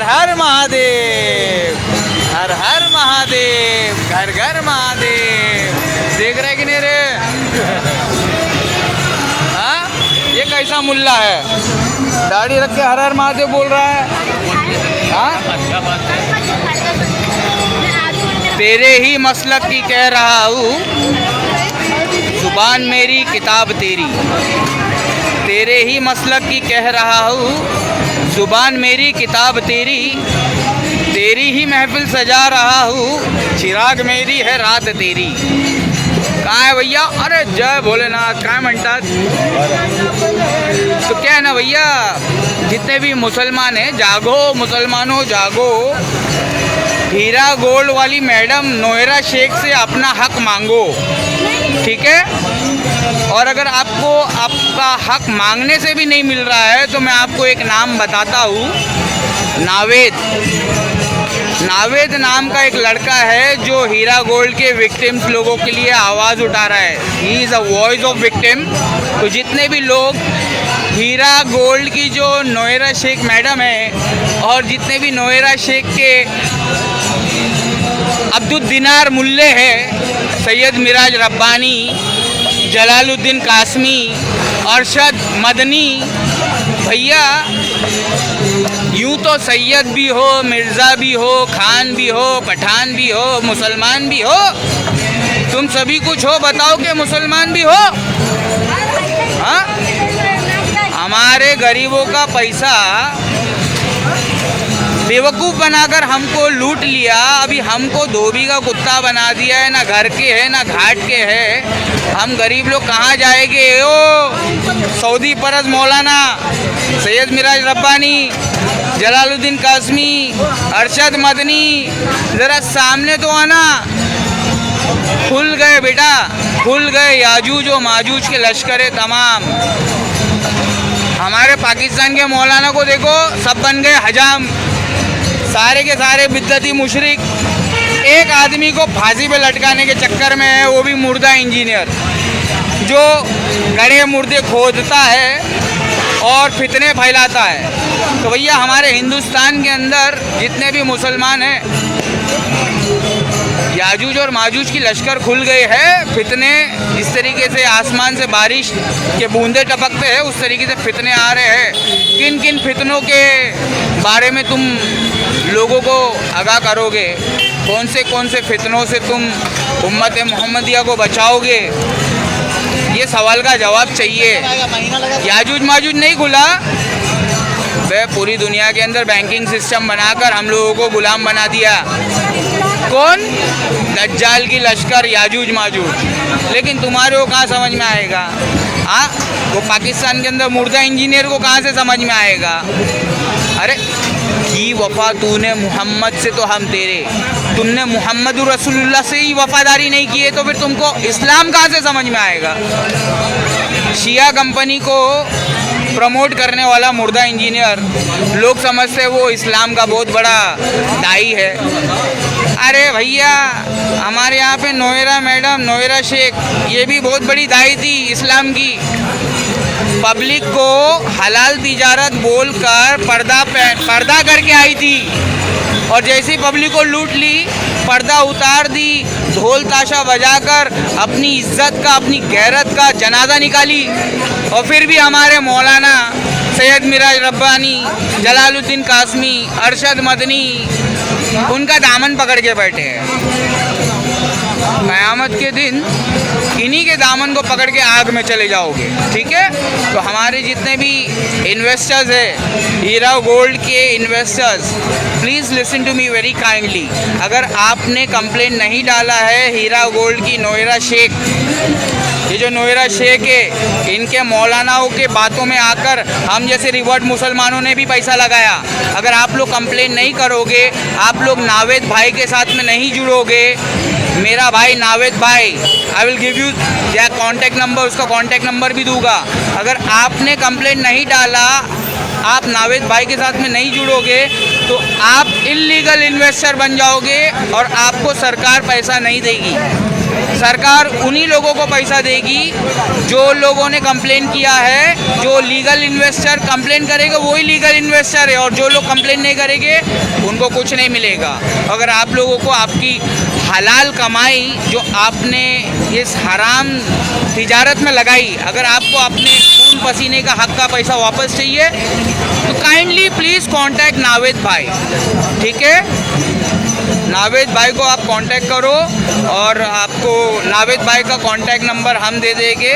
हर महादेव, हर हर महादेव, घर घर महादेव। देख रहे कि नहीं रे? हाँ, ये कैसा मुल्ला है, दाढ़ी रख के हर हर महादेव बोल रहा है। हाँ, तेरे ही मसलक की कह रहा हूँ, जुबान मेरी किताब तेरी। तेरे ही मसलक की कह रहा हूँ, जुबान मेरी किताब तेरी। तेरी ही महफिल सजा रहा हूँ, चिराग मेरी है रात तेरी। कहाँ है भैया? अरे जय भोलेनाथ, कहाँ म्हणतात? तो क्या है ना भैया, जितने भी मुसलमान हैं, जागो मुसलमानों जागो। हीरा गोल्ड वाली मैडम नोएरा शेख से अपना हक मांगो, ठीक है? और अगर आपको आपका हक मांगने से भी नहीं मिल रहा है तो मैं आपको एक नाम बताता हूँ, नावेद। नावेद नाम का एक लड़का है जो हीरा गोल्ड के विक्टिम्स लोगों के लिए आवाज़ उठा रहा है। He is a voice of victim. तो जितने भी लोग हीरा गोल्ड की जो नोएरा शेख मैडम है और जितने भी नोएरा शेख के अब्दुल दिनार मुल्ले हैं, सैयद मिराज रब्बानी, जलालुद्दीन कासमी, अरशद मदनी, भैया यूँ तो सैयद भी हो, मिर्ज़ा भी हो, खान भी हो, पठान भी हो, मुसलमान भी हो, तुम सभी कुछ हो, बताओ कि मुसलमान भी हो? हाँ, हमारे गरीबों का पैसा बेवकूफ़ बनाकर हमको लूट लिया। अभी हमको धोबी का कुत्ता बना दिया है, ना घर के है ना घाट के है। हम गरीब लोग कहाँ जाएंगे? ओ सऊदी परस मौलाना, सैयद मिराज रब्बानी, जलालुद्दीन कासमी, अरशद मदनी, ज़रा सामने तो आना। खुल गए बेटा, खुल गए याजूज और माजूज के लश्कर तमाम। हमारे पाकिस्तान के मौलाना को देखो, सब बन गए हजाम, सारे के सारे बिद्दती मुशरिक। एक आदमी को फांसी पे लटकाने के चक्कर में है, वो भी मुर्दा इंजीनियर जो गड़े मुर्दे खोदता है और फितने फैलाता है। तो भैया हमारे हिंदुस्तान के अंदर जितने भी मुसलमान हैं, याजूज और माजूज की लश्कर खुल गए हैं। फितने जिस तरीके से आसमान से बारिश के बूंदे टपकते हैं, उस तरीके से फितने आ रहे हैं। किन किन फितनों के बारे में तुम लोगों को आगाह करोगे? कौन से फितनों से तुम उम्मत मोहम्मदिया को बचाओगे? ये सवाल का जवाब चाहिए। याजूज माजूज नहीं खुला, वह पूरी दुनिया के अंदर बैंकिंग सिस्टम बनाकर हम लोगों को गुलाम बना दिया। कौन? दज्जाल की लश्कर, याजूज माजूज। लेकिन तुम्हारे को कहाँ समझ में आएगा? हाँ, वो पाकिस्तान के अंदर मुर्दा इंजीनियर को कहाँ से समझ में आएगा? अरे की वफा तूने मोहम्मद से तो हम तेरे, तुमने मोहम्मद रसूलुल्लाह से ही वफादारी नहीं की है तो फिर तुमको इस्लाम कहाँ से समझ में आएगा? शिया कंपनी को प्रमोट करने वाला मुर्दा इंजीनियर, लोग समझते वो इस्लाम का बहुत बड़ा दाई है। अरे भैया हमारे यहाँ पे नोएरा मैडम, नोएरा शेख, ये भी बहुत बड़ी दाई थी इस्लाम की। पब्लिक को हलाल तिजारत बोलकर पर्दा करके आई थी, और जैसे ही पब्लिक को लूट ली, पर्दा उतार दी, ढोल ताशा बजाकर अपनी इज्जत का, अपनी गैरत का जनाजा निकाली। और फिर भी हमारे मौलाना सैयद मिराज रब्बानी, जलालुद्दीन कासमी, अरशद मदनी उनका दामन पकड़ के बैठे हैं। क़यामत के दिन इन्हीं के दामन को पकड़ के आग में चले जाओगे, ठीक है? तो हमारे जितने भी इन्वेस्टर्स हैं, हीरा गोल्ड के investors, please listen to me very kindly. अगर आपने कंप्लेंट नहीं डाला है हीरा गोल्ड की नोएरा शेख, ये जो नोएरा शेख है, इनके मौलानाओं के बातों में आकर हम जैसे रिवर्ट मुसलमानों ने भी पैसा लगाया। अगर आप लोग कंप्लेंट नहीं करोगे, आप लोग नावेद भाई के साथ में नहीं जुड़ोगे, मेरा भाई नावेद भाई, आई विल गिव यू या कॉन्टैक्ट नंबर, उसका कॉन्टैक्ट नंबर भी दूंगा। अगर आपने कंप्लेंट नहीं डाला, आप नावेद भाई के साथ में नहीं जुड़ोगे, तो आप इल्लीगल इन्वेस्टर बन जाओगे और आपको सरकार पैसा नहीं देगी। सरकार उन्हीं लोगों को पैसा देगी जो लोगों ने कंप्लेन किया है। जो लीगल इन्वेस्टर कंप्लेन करेगा वही लीगल इन्वेस्टर है, और जो लोग कंप्लेन नहीं करेंगे उनको कुछ नहीं मिलेगा। अगर आप लोगों को आपकी हलाल कमाई जो आपने इस हराम तिजारत में लगाई, अगर आपको अपने खून पसीने का हक का पैसा वापस चाहिए तो काइंडली प्लीज़ कांटेक्ट नावेद भाई, ठीक है। नावेद भाई को आप कांटेक्ट करो, और आपको नावेद भाई का कांटेक्ट नंबर हम दे देंगे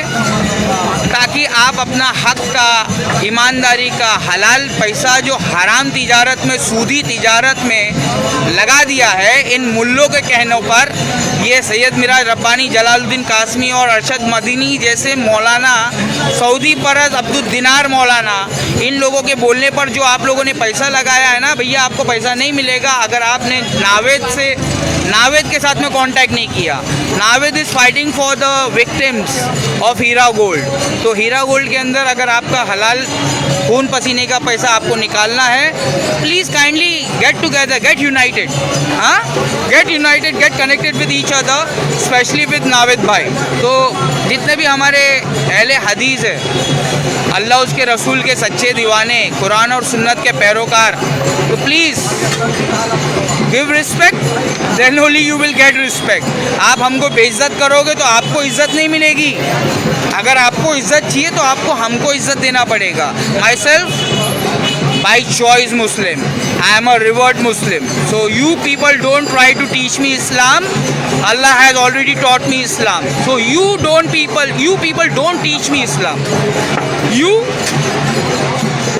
ताकि आप अपना हक का, ईमानदारी का हलाल पैसा जो हराम तिजारत में, सूदी तिजारत में लगा दिया है इन मुल्लों के कहनों पर, ये सैयद मिराज रब्बानी, जलालुद्दीन कासमी और अरशद मदनी जैसे मौलाना, सऊदी परस अब्दुल दिनार मौलाना, इन लोगों के बोलने पर जो आप लोगों ने पैसा लगाया है ना भैया, आपको पैसा नहीं मिलेगा अगर आपने नावेद के साथ में कांटेक्ट नहीं किया। Naved is fighting for the victims of Heera Gold. तो हीरा गोल्ड के अंदर अगर आपका हलाल खून पसीने का पैसा आपको निकालना है, please kindly get together, get united, हाँ, get united, get connected with each other, specially with Naved भाई। तो जितने भी हमारे अहले हदीस है, अल्लाह उसके रसूल के सच्चे दीवाने, कुरान और सुन्नत के पैरोकार, तो please give respect, then only you will get respect. आप हमको बेइज्जत करोगे तो आपको इज्जत नहीं मिलेगी। अगर आपको इज्जत चाहिए तो आपको हमको इज्जत देना पड़ेगा। My self by choice Muslim, I am a revered Muslim, so you people don't try to teach me Islam. Allah has already taught me Islam, so you people don't teach me Islam. You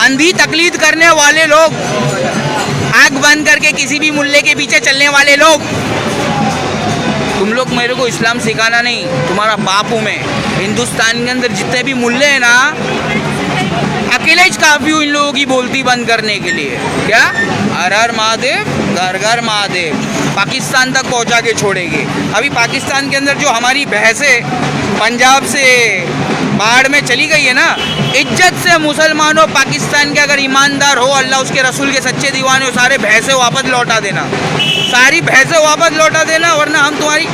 अंधी तकलीद करने वाले लोग, आँख बंद करके किसी भी मुल्ले के पीछे चलने वाले लोग, तुम लोग मेरे को इस्लाम सिखाना नहीं, तुम्हारा बाप हूँ मैं। हिंदुस्तान के अंदर जितने भी मुल्ले हैं ना, अकेले ही काफ़ी हूँ इन लोगों की बोलती बंद करने के लिए। क्या हर हर महादेव, घर घर महादेव, पाकिस्तान तक पहुँचा के छोड़ेंगे। अभी पाकिस्तान के अंदर जो हमारी बहसें पंजाब से बाढ़ में चली गई है ना, इज्जत से मुसलमानों पाकिस्तान के अगर ईमानदार हो, अल्लाह उसके रसूल के सच्चे दीवाने हो, सारे भैंसे वापस लौटा देना, सारी भैंसे वापस लौटा देना, वरना हम तुम्हारी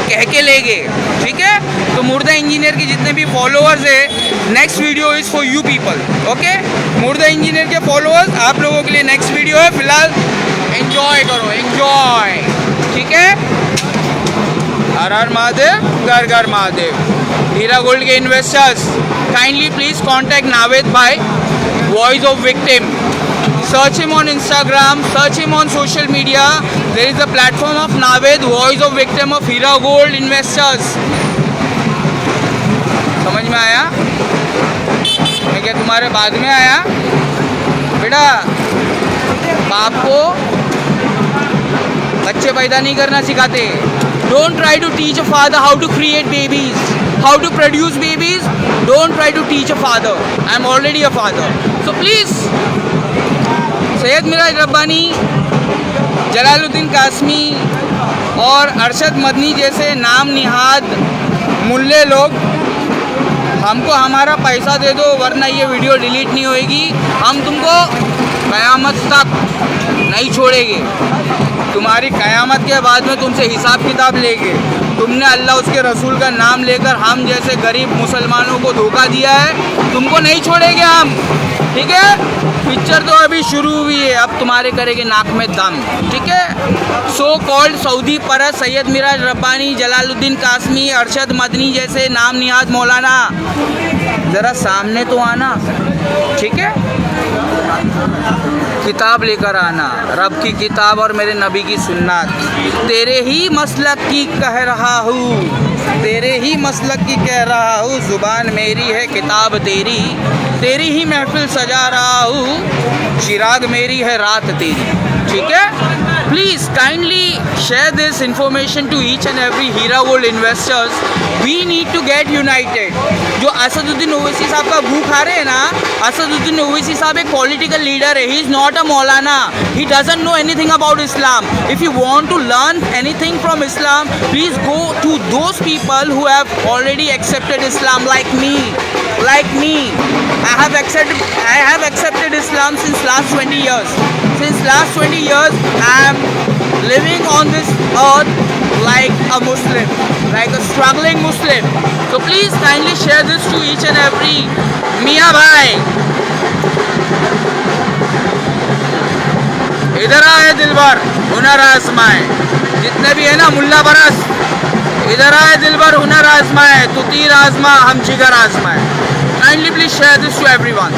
कह के लेंगे, ठीक है। तो मुर्दा इंजीनियर के जितने भी फॉलोअर्स है, next video is for you people, okay. मुर्दा इंजीनियर के फॉलोअर्स आप लोगों के लिए नेक्स्ट वीडियो है, फिलहाल एंजॉय करो, एंजॉय, ठीक है। हर हर महादेव, घर घर महादेव। हीरा गोल्ड के investors, kindly please contact Naved भाई, voice of victim. Search him on Instagram, search him on social media. There is a platform of Naved, voice of victim of Hira Gold investors. समझ में आया? मैं क्या तुम्हारे बाद में आया? बेटा, बाप को बच्चे पैदा नहीं करना सिखाते। Don't try to teach a father how to create babies, how to produce babies. Don't try to teach a father. I am already a father. So please, Syed Miraj Rabbani, Jalaluddin Qasmi और अरशद मदनी जैसे नाम निहाद मुल्ले लोग, हमको हमारा पैसा दे दो वरना ये वीडियो डिलीट नहीं होएगी। हम तुमको क़यामत तक नहीं छोड़ेंगे। तुम्हारी क़यामत के बाद में तुमसे हिसाब किताब लेंगे। तुमने अल्लाह उसके रसूल का नाम लेकर हम जैसे गरीब मुसलमानों को धोखा दिया है, तुमको नहीं छोड़ेंगे हम, ठीक है। पिक्चर तो अभी शुरू हुई है, अब तुम्हारे करेंगे नाक में दम, ठीक है। सो कॉल्ड सऊदी परस सैयद मिराज रब्बानी, जलालुद्दीन कासमी, अरशद मदनी जैसे नाम निहाद मौलाना, ज़रा सामने तो आना, ठीक है। किताब लेकर आना, रब की किताब और मेरे नबी की सुन्नत। तेरे ही मसलक की कह रहा हूँ, तेरे ही मसलक की कह रहा हूँ, ज़ुबान मेरी है किताब तेरी, तेरी ही महफिल सजा रहा हूँ, चिराग मेरी है रात तेरी, ठीक है। Please kindly share this information to each and every Hira Gold investors. We need to get united. जो असदुद्दीन ओवैसी साहब का भूख खा रहे हैं ना, असदुद्दीन ओवैसी साहब एक पॉलिटिकल लीडर है, he is not a Maulana, he doesn't know anything about Islam. If you want to learn anything from Islam, please go to those people who have already accepted Islam like me. I have accepted Islam since last 20 years. Since last 20 years, I am living on this earth like a Muslim, like a struggling Muslim. So please kindly share this to each and every Mia bhai. इधर आए दिलबर हुनर आजमाए, जितने भी है ना मुल्ला बरस, इधर आए दिलबर हुनर आजमाए, तू तीर आजमा हम जिगर आजमाए. Kindly please share this to everyone.